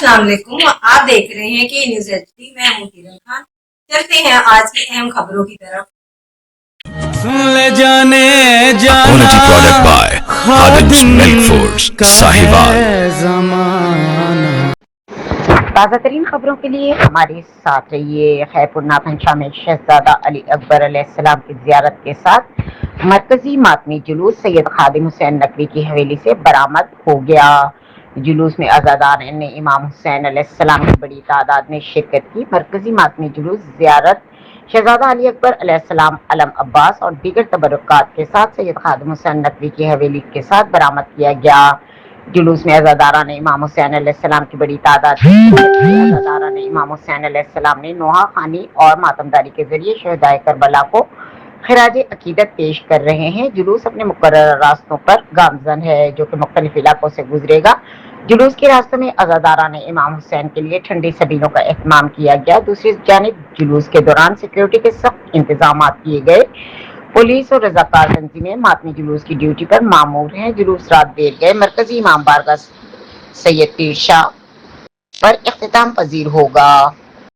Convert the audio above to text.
अस्सलाम वालेकुम। आप देख रहे हैं कि न्यूज़ एचडी। मैं हूं किरण खान। चलते हैं आज की अहम खबरों की तरफ। सुन ले जाने जाना Quality product by Khadim's Milk Foods, Sahiwal। ताज़ा तरीन खबरों के लिए हमारे साथ रहिए। खैरपुर नाथनशाह में शहजादा अली अकबर अलैहिस्सलाम की ज़ियारत के साथ मरकजी मातमी जुलूस सैयद खादिम हुसैन नकवी की हवेली से बरामद हो गया। जुलूस में अज़ादार ने इमाम हुसैन अलैहिस्सलाम की बड़ी तादाद में शिरकत की। मरकजी मातमी जुलूस ज़ियारत शहजादा अली अकबर अलैहिस्सलाम, अलम अब्बास और दीगर तबरुकात के साथ सैयद खादिम हुसैन नकवी की हवेली के साथ बरामद किया गया। जुलूस में अज़ादारा ने इमाम हुसैन अलैहिस्सलाम की बड़ी तादाद अज़ादारा ने इमाम हुसैन अलैहिस्सलाम ने नोहा खानी और मातमदारी के जरिए शहदाए करबला को खिराज अकीदत पेश कर रहे हैं। जुलूस अपने मुकर्रर रास्तों पर गामजन है जो कि मुख्तलिफ इलाकों से गुजरेगा। जुलूस के रास्ते में अज़ादारा ने इमाम हुसैन के लिए ठंडी सबीलों का एहतमाम किया गया। दूसरी जानिब जुलूस के दौरान सिक्योरिटी के सख्त इंतजाम किए गए। पुलिस और रजाकार तंजीमें मातमी जुलूस की ड्यूटी पर मामूर हैं। जुलूस रात देर गए मरकजी इमाम बारगाह सैयद पीर शाह पर इख्तिताम पजीर होगा।